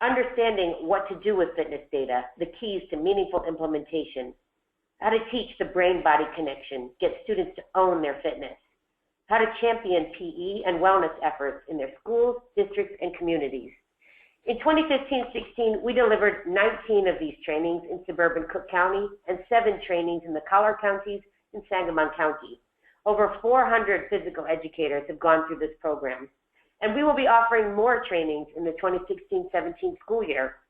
Understanding what to do with fitness data, the keys to meaningful implementation. How to teach the brain-body connection, get students to own their fitness. How to champion PE and wellness efforts in their schools, districts, and communities. In 2015-16, we delivered 19 of these trainings in suburban Cook County and 7 trainings in the Collier counties and Sangamon County. Over 400 physical educators have gone through this program. And we will be offering more trainings in the 2016-17 school year.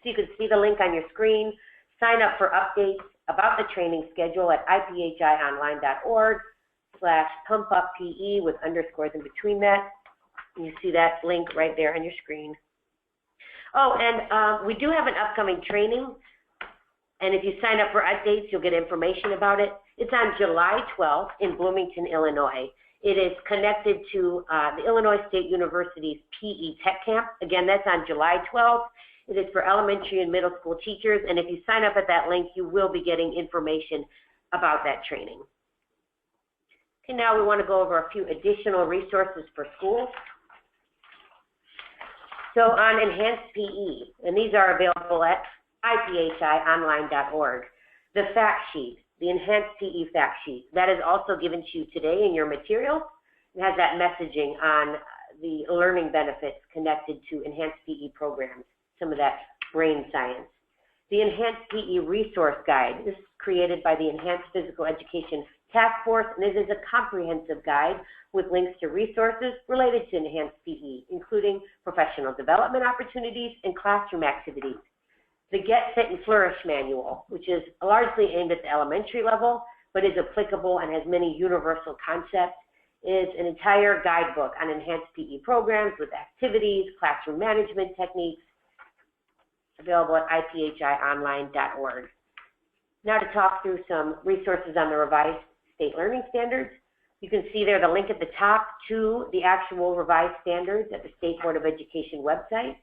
So you can see the link on your screen. Sign up for updates about the training schedule at iphi.online.org/pumpuppe with underscores in between that. And you see that link right there on your screen. Oh, and we do have an upcoming training. And if you sign up for updates, you'll get information about it. It's on July 12th in Bloomington, Illinois. It is connected to the Illinois State University's PE Tech Camp. Again, that's on July 12th. It is for elementary and middle school teachers. And if you sign up at that link, you will be getting information about that training. Okay, now we want to go over a few additional resources for schools. So on enhanced PE, and these are available at iphionline.org, the fact sheet, the enhanced PE fact sheet, that is also given to you today in your materials. It has that messaging on the learning benefits connected to enhanced PE programs, some of that brain science. The enhanced PE resource guide is created by the Enhanced Physical Education Task Force, and it is a comprehensive guide with links to resources related to enhanced PE, including professional development opportunities and classroom activities. The Get Fit and Flourish manual, which is largely aimed at the elementary level, but is applicable and has many universal concepts, is an entire guidebook on enhanced PE programs with activities, classroom management techniques, available at iphionline.org. Now to talk through some resources on the revised state learning standards. You can see there the link at the top to the actual revised standards at the State Board of Education website.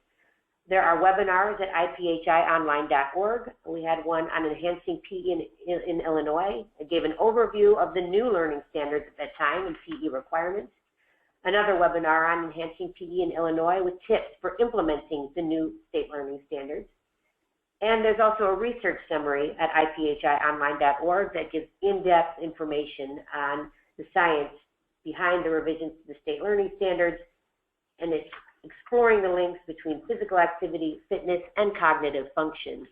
There are webinars at iphionline.org. We had one on enhancing PE in Illinois. It gave an overview of the new learning standards at that time and PE requirements. Another webinar on enhancing PE in Illinois with tips for implementing the new state learning standards. And there's also a research summary at iphionline.org that gives in-depth information on the science behind the revisions to the state learning standards, and it's exploring the links between physical activity, fitness, and cognitive function.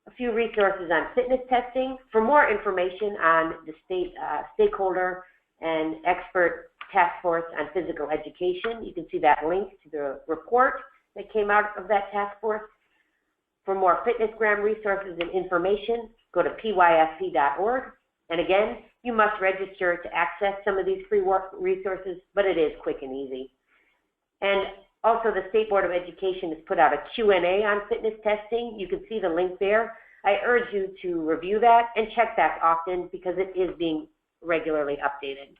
A few resources on fitness testing. For more information on the state stakeholder and expert task force on physical education, you can see that link to the report that came out of that task force. For more FitnessGram resources and information, go to pyfp.org. And again, you must register to access some of these free resources, but it is quick and easy. And also, the State Board of Education has put out a Q&A on fitness testing. You can see the link there. I urge you to review that and check back often because it is being regularly updated.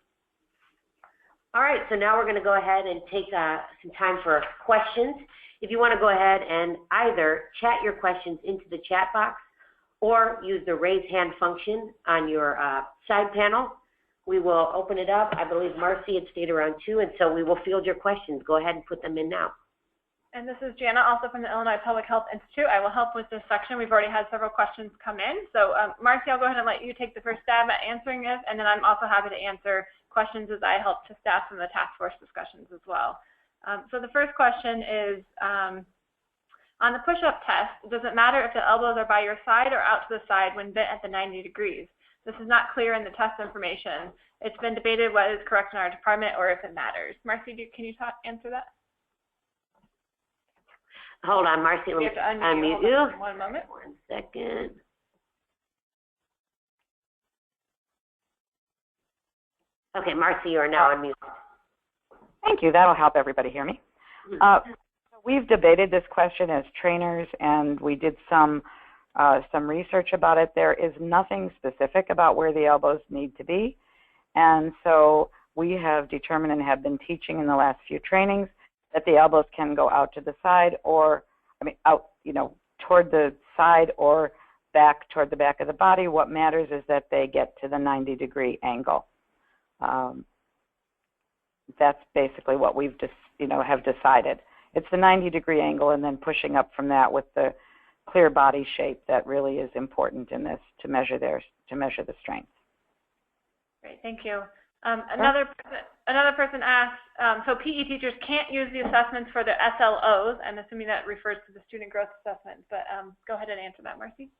All right, so now we're going to go ahead and take some time for questions. If you want to go ahead and either chat your questions into the chat box or use the raise hand function on your side panel, we will open it up. I believe Marcy had stayed around too, and so we will field your questions. Go ahead and put them in now. And this is Jana, also from the Illinois Public Health Institute. I will help with this section. We've already had several questions come in. So Marcy, I'll go ahead and let you take the first stab at answering this, and then I'm also happy to answer questions as I help to staff from the task force discussions as well. So the first question is, on the push-up test, does it matter if the elbows are by your side or out to the side when bent at the 90 degrees? This is not clear in the test information. It's been debated what is correct in our department or if it matters. Marcy, can you answer that? Hold on, Marcy. Let me unmute you. One moment. 1 second. Okay, Marcy, you are now unmuted. Thank you. That'll help everybody hear me. We've debated this question as trainers, and we did some research about it. There is nothing specific about where the elbows need to be, and so we have determined and have been teaching in the last few trainings that the elbows can go out to the side, or out, toward the side or back toward the back of the body. What matters is that they get to the 90-degree angle. That's basically what we've just, have decided. It's the 90-degree angle, and then pushing up from that with the clear body shape that really is important in this to measure the strength. Great, thank you. Another person asked, so PE teachers can't use the assessments for the SLOs. I'm assuming that refers to the student growth assessment, but go ahead and answer that, Marcy.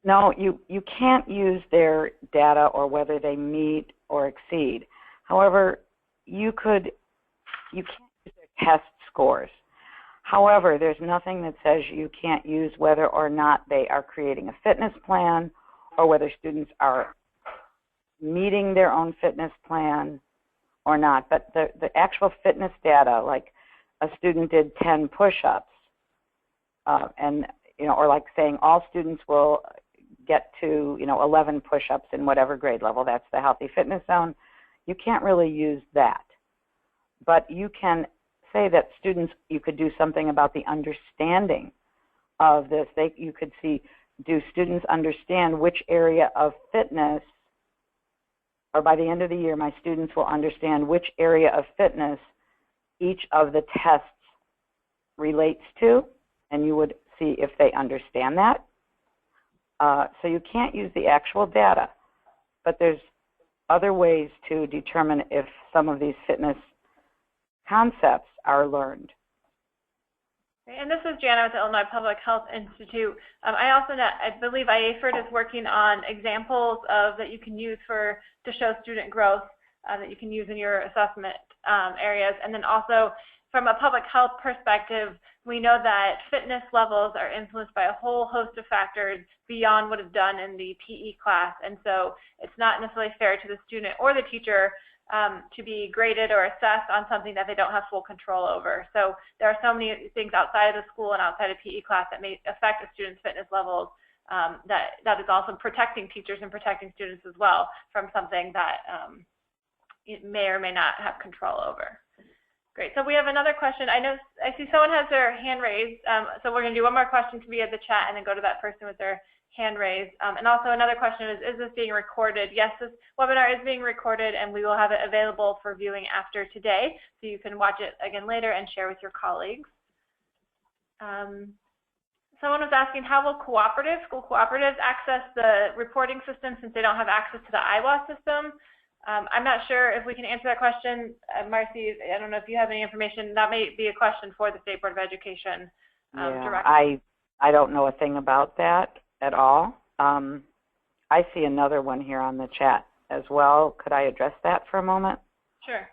No, you can't use their data or whether they meet or exceed. However, you can't use their test scores. However, there's nothing that says you can't use whether or not they are creating a fitness plan or whether students are meeting their own fitness plan or not. But the actual fitness data, like a student did 10 push-ups, or like saying all students will get to 11 push-ups in whatever grade level. That's the healthy fitness zone. You can't really use that. But you can say that students, you could do something about the understanding of this. You could see, do students understand which area of fitness, or by the end of the year, my students will understand which area of fitness each of the tests relates to, and you would see if they understand that. So you can't use the actual data, but there's other ways to determine if some of these fitness concepts are learned. And this is Jana with the Illinois Public Health Institute. I believe IAFERT is working on examples that you can use to show student growth that you can use in your assessment areas. And then also, from a public health perspective, we know that fitness levels are influenced by a whole host of factors beyond what is done in the PE class. And so it's not necessarily fair to the student or the teacher to be graded or assessed on something that they don't have full control over. So there are so many things outside of the school and outside of PE class that may affect a student's fitness levels that is also protecting teachers and protecting students as well from something that it may or may not have control over. Great. So we have another question. I see someone has their hand raised. So we're going to do one more question via the chat and then go to that person with their hand raised. And also another question is this being recorded? Yes, this webinar is being recorded and we will have it available for viewing after today. So you can watch it again later and share with your colleagues. Someone was asking, how will school cooperatives access the reporting system since they don't have access to the IWA system? I'm not sure if we can answer that question. Marcy, I don't know if you have any information. That may be a question for the State Board of Education directly. I don't know a thing about that at all. I see another one here on the chat as well. Could I address that for a moment? Sure.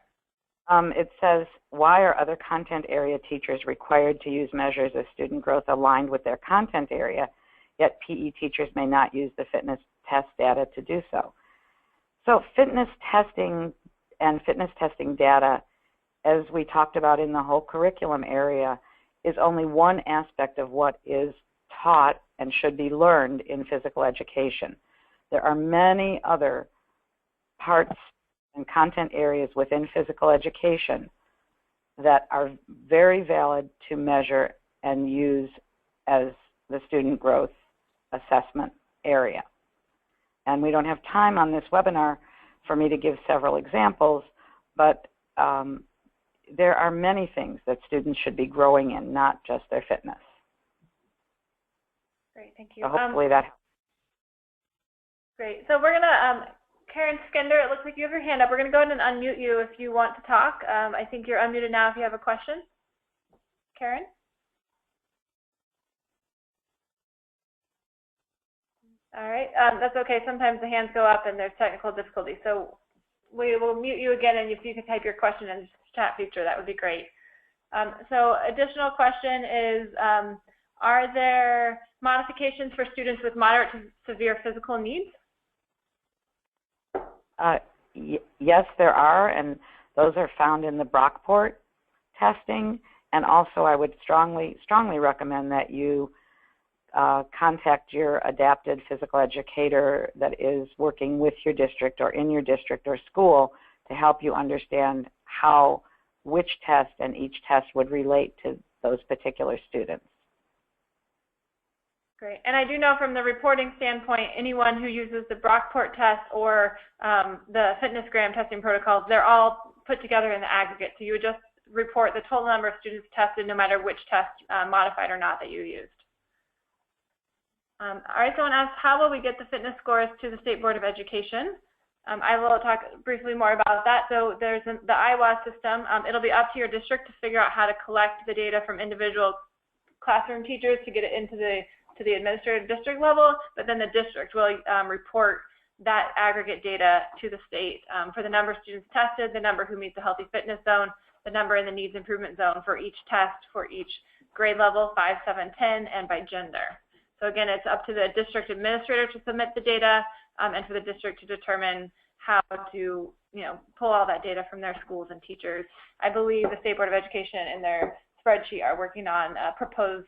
It says, why are other content area teachers required to use measures of student growth aligned with their content area, yet PE teachers may not use the fitness test data to do so? So fitness testing and fitness testing data, as we talked about in the whole curriculum area, is only one aspect of what is taught and should be learned in physical education. There are many other parts and content areas within physical education that are very valid to measure and use as the student growth assessment area. And we don't have time on this webinar for me to give several examples, but there are many things that students should be growing in, not just their fitness. Great, thank you. So hopefully that helps. Great. So we're going to, Karen Skender, it looks like you have your hand up. We're going to go ahead and unmute you if you want to talk. I think you're unmuted now if you have a question. Karen? All right, that's okay. Sometimes the hands go up and there's technical difficulty. So we will mute you again, and if you could type your question in the chat feature, that would be great. So additional question is, are there modifications for students with moderate to severe physical needs? Yes, there are, and those are found in the Brockport testing. And also I would strongly recommend that you contact your adapted physical educator that is working with your district or in your district or school to help you understand how which test and each test would relate to those particular students. Great. And I do know from the reporting standpoint, anyone who uses the Brockport test or the FitnessGram testing protocols, they're all put together in the aggregate. So you would just report the total number of students tested no matter which test, modified or not, that you used. All right, someone asked, how will we get the fitness scores to the State Board of Education? I will talk briefly more about that. So there's the IWA system. It'll be up to your district to figure out how to collect the data from individual classroom teachers to get it into the administrative district level, but then the district will report that aggregate data to the state for the number of students tested, the number who meet the healthy fitness zone, the number in the needs improvement zone for each test, for each grade level, 5, 7, 10, and by gender. So again, it's up to the district administrator to submit the data and for the district to determine how to, pull all that data from their schools and teachers. I believe the State Board of Education in their spreadsheet are working on a proposed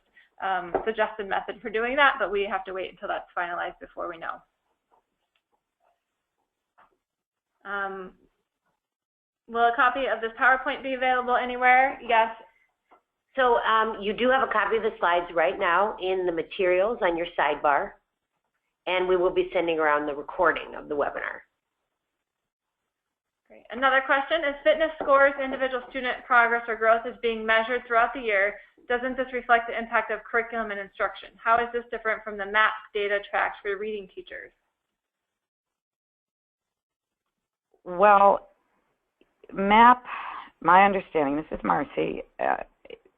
suggested method for doing that, but we have to wait until that's finalized before we know. Will a copy of this PowerPoint be available anywhere? Yes. So you do have a copy of the slides right now in the materials on your sidebar, and we will be sending around the recording of the webinar. Great. Another question, is fitness scores individual student progress or growth is being measured throughout the year? Doesn't this reflect the impact of curriculum and instruction? How is this different from the MAP data tracked for reading teachers? Well, MAP, my understanding, this is Marcy,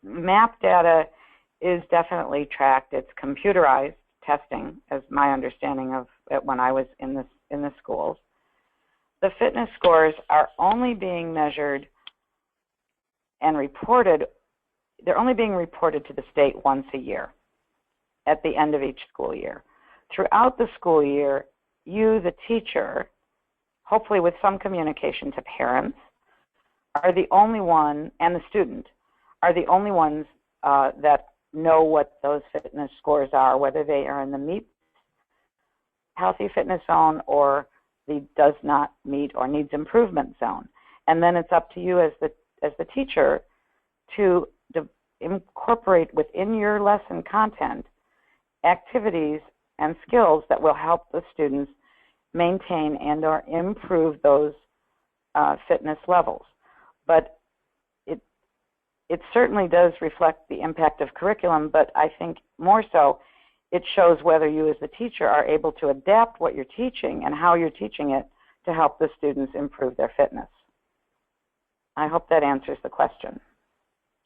MAP data is definitely tracked. It's computerized testing, as my understanding of it when I was in the schools. The fitness scores are only being measured and reported. They're only being reported to the state once a year at the end of each school year. Throughout the school year, you, the teacher, hopefully with some communication to parents, are the only one, and the student, are the only ones that know what those fitness scores are, whether they are in the meet healthy fitness zone or the does not meet or needs improvement zone. And then it's up to you as the teacher to incorporate within your lesson content activities and skills that will help the students maintain and or improve those fitness levels. But it certainly does reflect the impact of curriculum, but I think more so it shows whether you as the teacher are able to adapt what you're teaching and how you're teaching it to help the students improve their fitness. I hope that answers the question.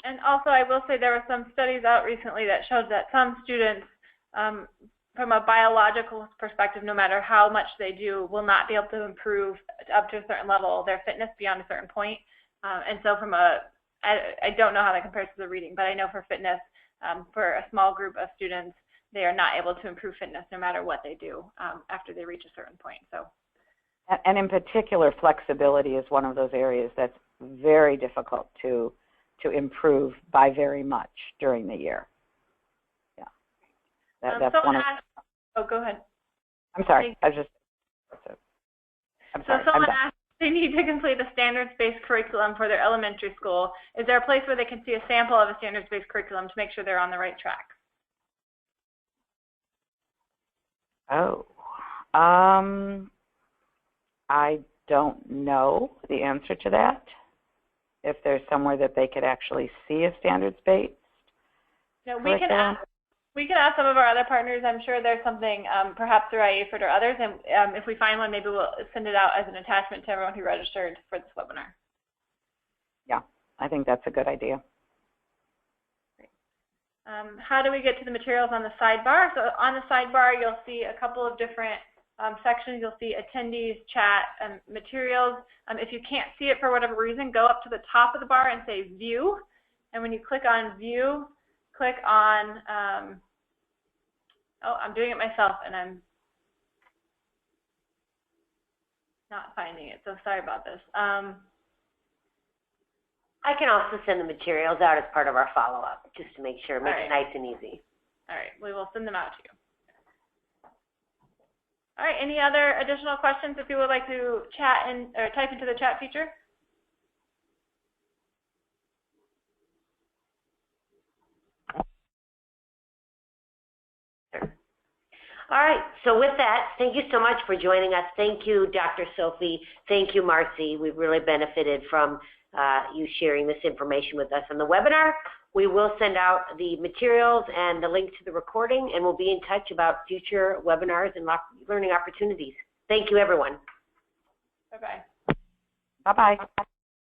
And also, I will say there were some studies out recently that showed that some students, from a biological perspective, no matter how much they do, will not be able to improve up to a certain level their fitness beyond a certain point. And so I don't know how that compares to the reading, but I know for fitness, for a small group of students, they are not able to improve fitness no matter what they do after they reach a certain point. So, and in particular, flexibility is one of those areas that's very difficult to improve by very much during the year. Yeah, that's one of. Oh, go ahead. I'm sorry. I'm sorry. So someone asked they need to complete a standards-based curriculum for their elementary school. Is there a place where they can see a sample of a standards-based curriculum to make sure they're on the right track? Oh, I don't know the answer to that. If there's somewhere that they could actually see a standards-based curriculum. We can ask some of our other partners. I'm sure there's something, perhaps through IAFERT or others, and if we find one, maybe we'll send it out as an attachment to everyone who registered for this webinar. Yeah, I think that's a good idea. How do we get to the materials on the sidebar? So on the sidebar, you'll see a couple of different sections. You'll see attendees, chat, and materials. If you can't see it for whatever reason, go up to the top of the bar and say View. And when you click on View, click on, oh, I'm doing it myself, and I'm not finding it, so sorry about this. I can also send the materials out as part of our follow-up, just to make sure, make it nice and easy. All right, we will send them out to you. All right, any other additional questions if you would like to chat or type into the chat feature? All right, so with that, thank you so much for joining us. Thank you, Dr. Sophie. Thank you, Marcy. We've really benefited from you sharing this information with us on the webinar. We will send out the materials and the link to the recording, and we'll be in touch about future webinars and learning opportunities. Thank you, everyone. Bye-bye. Bye-bye.